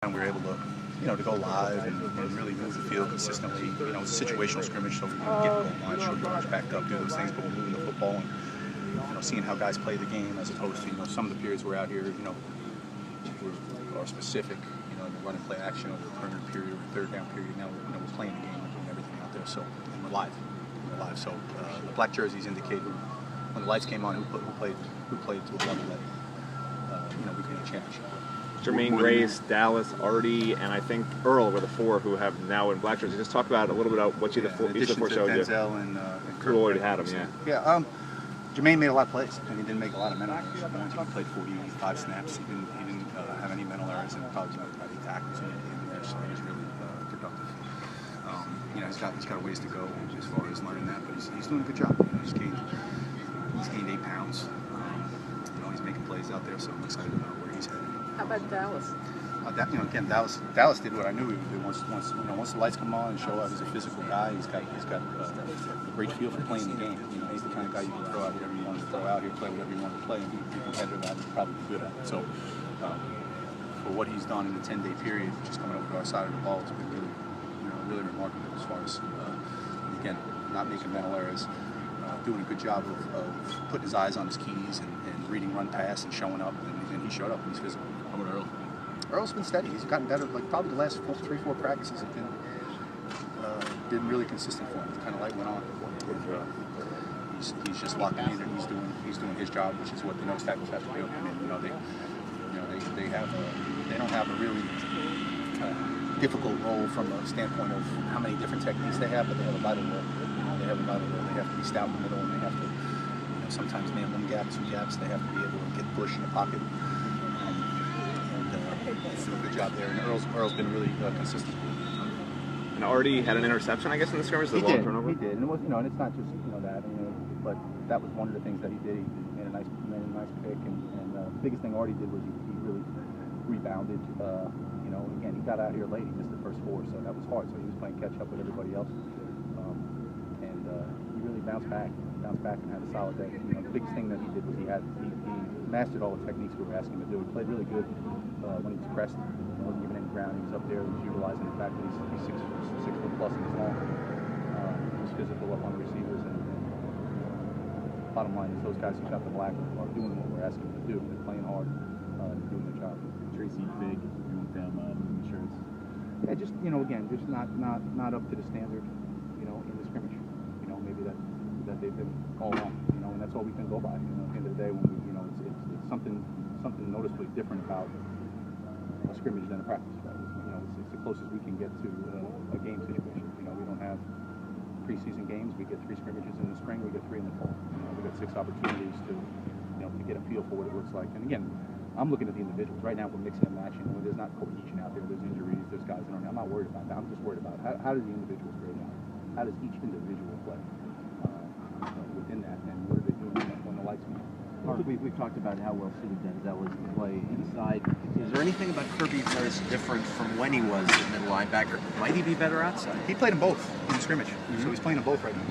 And we were able to, to go live and really move the field consistently. It's a situational scrimmage, so we get goal line, shoot yards, backed up, do those things, but we're moving the football and, seeing how guys play the game as opposed to, some of the periods we're out here, are specific, the run and play action over the perimeter period or third down period. Now, we're playing the game, we're doing everything out there, so, and we're live. So the black jerseys indicate when the lights came on who played to a level that, we could win a championship. Jermaine, Grace, Dallas, Artie, and I think Earl were the four who have now in black jerseys. Just talk about a little bit about what each of the four showed you. Denzel and Kirk. Who already had them, yeah. Yeah, Jermaine made a lot of plays, and he didn't make a lot of mental errors. He played 45 snaps. He didn't have any mental errors, and probably made about 8 tackles in there, so he was really productive. He's got a ways to go as far as learning that, but he's doing a good job. He's gained 8 pounds. He's making plays out there, so I'm excited about where he's headed. How about Dallas? Again, Dallas did what I knew he would do. Once the lights come on and show up, he's a physical guy. He's got a great feel for playing the game. He's the kind of guy you can throw out whatever you want to throw out here, play whatever you want to play, and be competitive at it, and probably be good at it. So, for what he's done in the 10-day period, just coming over to our side of the ball, it's been really, really remarkable as far as again, not making mental errors, doing a good job of putting his eyes on his keys and reading run pass and showing up, and he showed up and he's physical. How about Earl? Earl's been steady. He's gotten better. Like probably the last 3-4 practices have been really consistent for him. It's kind of like went on. He's just locking in and he's doing his job, which is what the nose tackles have to do. They don't have a really difficult role from a standpoint of how many different techniques they have, but they have a vital role. They have a vital role. They have to be stout in the middle, and they have to sometimes man one gap, 2 gaps. They have to be able to get push in the pocket. Do a good job there, and Earl's been really consistent. And Artie had an interception, I guess, in the scrimmage. He did, and it was, and it's not just that, but that was one of the things that he did. He made a nice pick, and the biggest thing Artie did was he really rebounded. Again, he got out here late. He missed the first 4, so that was hard. So he was playing catch up with everybody else, and he really bounced back and had a solid day. The biggest thing that he did was he mastered all the techniques we were asking him to do. He played really good when he was pressed. He wasn't giving any ground. He was up there. He was utilizing the fact that he's 6 foot plus and he's long. He was physical up on the receivers. And bottom line is those guys who got the black are doing what we're asking them to do. They're playing hard and doing their job. Tracy Fig, you want them insurance? Yeah, just again, just not up to the standard, in the scrimmage. Maybe that they've been all along. And that's all we can go by. At the end of the day, when we, it's something noticeably different about a scrimmage than a practice. Right? It's the closest we can get to a game situation. We don't have preseason games. We get 3 scrimmages in the spring. We get 3 in the fall. We got 6 opportunities to get a feel for what it looks like. And again, I'm looking at the individuals. Right now, we're mixing and matching. There's not cohesion out there. There's injuries. There's guys that aren't. I'm not worried about that. I'm just worried about how do the individuals grade out? How does each individual play within that? And what are they doing when the lights come on? We've talked about how well suited Denzel is to play inside. Is there anything about Kirby that is different from when he was a middle linebacker? Might he be better outside? He played them both in the scrimmage, so he's playing them both right now.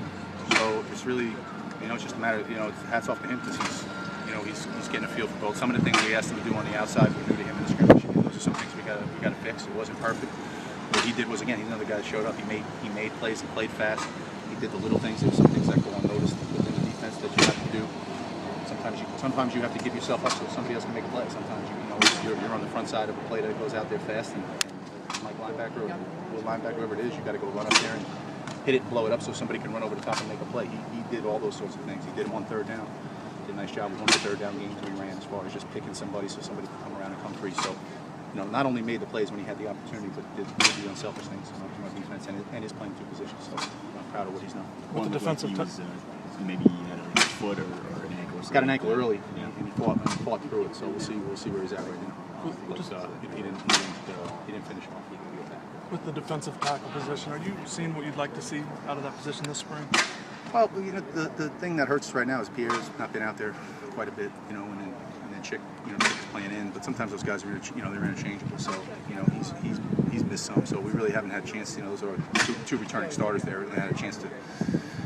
So it's really, it's just a matter of, hats off to him because he's getting a feel for both. Some of the things we asked him to do on the outside were new to him in the scrimmage. Those are some things we got to fix. It wasn't perfect. What he did was, again, he's another guy that showed up. He made plays and played fast. He did the little things. There's some things that go unnoticed within the defense that you have to do. Sometimes you have to give yourself up so somebody else can make a play. Sometimes you're on the front side of a play that goes out there fast, and like linebacker or linebacker, whoever it is, you got to go run up there and hit it and blow it up so somebody can run over the top and make a play. He did all those sorts of things. He did them on 3rd down. Did a nice job with one of the 3rd down games we ran as far as just picking somebody so somebody could come around and come free. So, not only made the plays when he had the opportunity, but did the unselfish things from our defense and is playing 2 positions. So I'm proud of what he's done. With the defensive maybe he had a foot or an ankle. He's got an ankle early, and he fought through it. So we'll see where he's at right now. But he didn't finish off. With the defensive tackle position, are you seeing what you'd like to see out of that position this spring? Well, the thing that hurts right now is Pierre's not been out there quite a bit, and then Chick, Chick's playing in. But sometimes those guys are, they're interchangeable. So, he's missed some. So we really haven't had a chance. Those are 2 returning starters there. We haven't had a chance to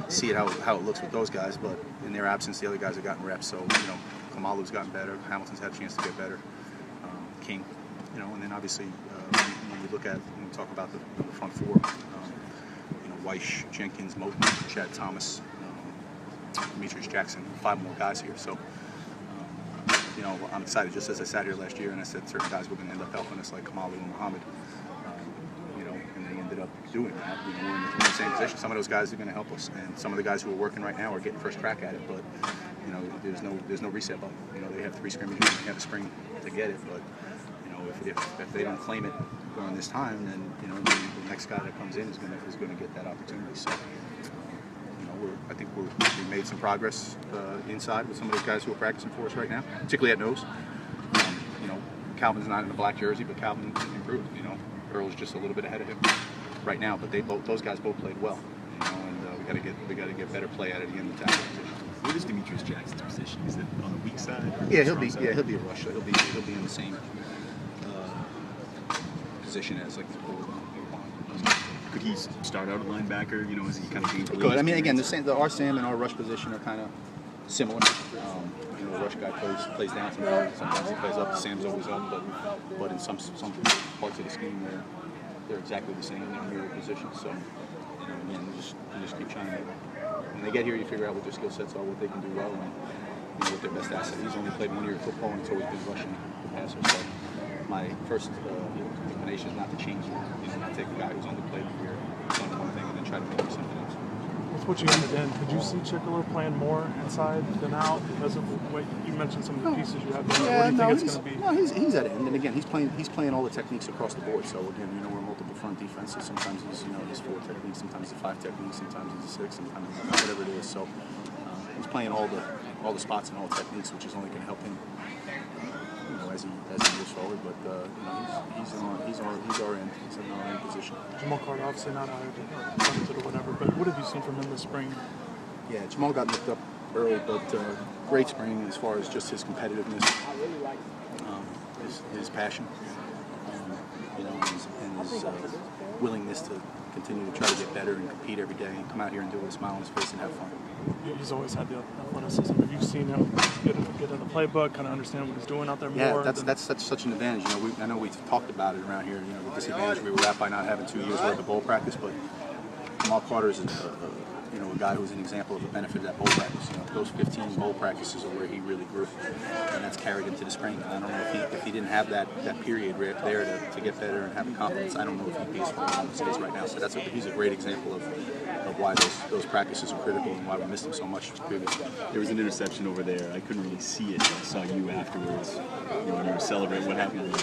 see how it looks with those guys. But in their absence, the other guys have gotten reps. So, Kamalu's gotten better. Hamilton's had a chance to get better. King, and then obviously when we talk about the front four, you know, Weish, Jenkins, Moten, Chad Thomas, Demetrius Jackson, 5 more guys here. So, you know, I'm excited. Just as I sat here last year and I said certain guys were going to end up helping us, like Kamalu and Muhammad. You know, and they ended up doing that. You know, we're in the same position. Some of those guys are going to help us, and some of the guys who are working right now are getting first crack at it. But you know, there's no reset button. You know, they have 3 scrimmages and they have a spring to get it. But you know, if they don't claim it during this time, then you know, the next guy that comes in is going to get that opportunity. So. I think we've made some progress inside with some of those guys who are practicing for us right now, particularly at nose. You know, Calvin's not in the black jersey, but Calvin improved. You know, Earl's just a little bit ahead of him right now, but those guys both played well. You know, and we got to get better play out of the end of the tackle position. What is Demetrius Jackson's position? Is it on the weak side? Yeah, he'll be a rusher. He'll be in the same position as like the Could he start out a linebacker? You know, is he kind of being good? I mean, again, our Sam and our rush position are kind of similar. You know, the rush guy plays down sometimes he plays up. Sam's always up, but in some parts of the scheme they're exactly the same. They're mirror positions. So, you know, again, you just keep trying to. When they get here, you figure out what their skill sets are, what they can do well, and you know, what their best asset. He's only played 1 year of football, and it's always been rushing the passer. So my first inclination is not to change it. You know, not take a guy who's only played a year, done one thing, and then try to make him something else. With what you added in, could you see Chickler playing more inside than out because of what you mentioned, some of the pieces you have there? Yeah, what do you think it's going to be? No, he's at it, and again, he's playing all the techniques across the board. So again, you know, we're multiple front defenses. Sometimes he's 4 techniques, sometimes he's 5 techniques, sometimes he's a 6, sometimes whatever it is. So he's playing all the spots and all the techniques, which is only going to help him. You know, as he moves forward, but you know, he's our end. He's in our end position. Jamal Carter obviously not out or whatever, but what have you seen from him this spring? Yeah, Jamal got nipped up early, but great spring as far as just his competitiveness, his passion, you know, and his willingness to continue to try to get better and compete every day and come out here and do it with a smile on his face and have fun. He's always had the athleticism. Have you seen him get in the playbook, kind of understand what he's doing out there more? Yeah, that's such an advantage. You know, I know we've talked about it around here. You know, the disadvantage we were at by not having 2 years worth of bowl practice, but Jamal Carter is a guy who's an example of the benefit of that bowl practice. You know, those 15 bowl practices are where he really grew, and that's carried him to the spring. And I don't know if he didn't have that period right there to get better and have the confidence. I don't know if he'd be as far as he is right now. So he's a great example of why those practices are critical and why we missed him so much previously. There was an interception over there. I couldn't really see it. I saw you afterwards. You know, when you were celebrating. What happened?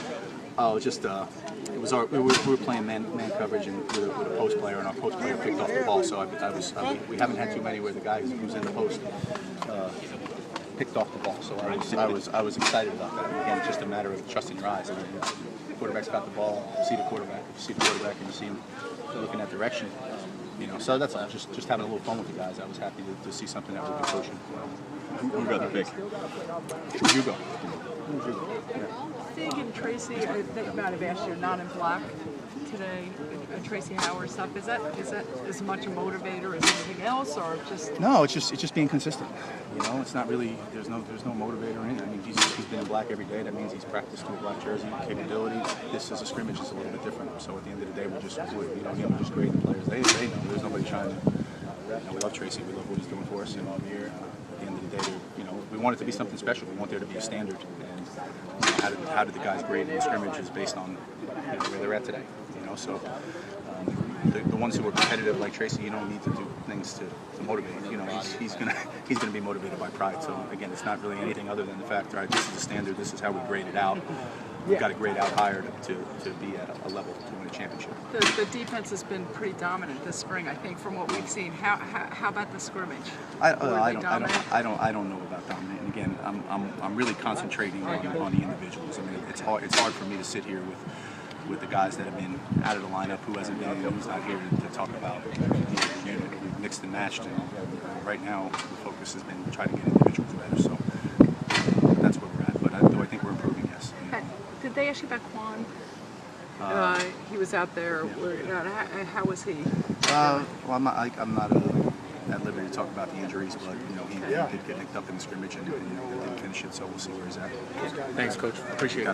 Oh, just it was we were playing man coverage and with a post player, and our post player picked off the ball. So we haven't had too many where the guy who's in the post picked off the ball. So I was excited about that. And again, it's just a matter of trusting your eyes. I mean, the quarterback's got the ball. You see the quarterback. If you see the quarterback and you see him looking that direction, you know. So that's all. Just having a little fun with the guys. I was happy to see something that we could coach him. Who got the pick? Hugo. Fig and Tracy, they might have asked you not in black today. Tracy Howard stuff. Is that as much a motivator as anything else, or just? No, it's just being consistent. You know, it's not really. There's no motivator in it. I mean, he's been in black every day. That means he's practiced with a black jersey, capability. This is a scrimmage. It's a little bit different. So at the end of the day, we just grade the players. They know. There's nobody trying to. You know, we love Tracy. We love what he's doing for us. And here, at the end of the day, you know, we want it to be something special. We want there to be a standard. And how did the guys grade in the scrimmages based on where they're at today? You know, so the ones who are competitive like Tracy, you don't need to do things to motivate. You know, he's gonna be motivated by pride. So again, it's not really anything other than the fact, right? This is the standard. This is how we grade it out. We've got to grade out higher to be at a level to win a championship. The defense has been pretty dominant this spring, I think, from what we've seen. How about the scrimmage? I don't know about dominant. And again, I'm really concentrating on the individuals. I mean, it's hard for me to sit here with the guys that have been out of the lineup, who hasn't been, who's not here to talk about. We've mixed and matched, and right now the focus has been trying to get individuals better. So that's where we're at. But do I think we're improving? Yes. Did they ask you about Quan? He was out there. How was he? Well, I'm not at liberty to talk about the injuries, but you know he did get nicked up in the scrimmage and didn't finish it. So we'll see where he's at. Thanks, Coach. Appreciate it.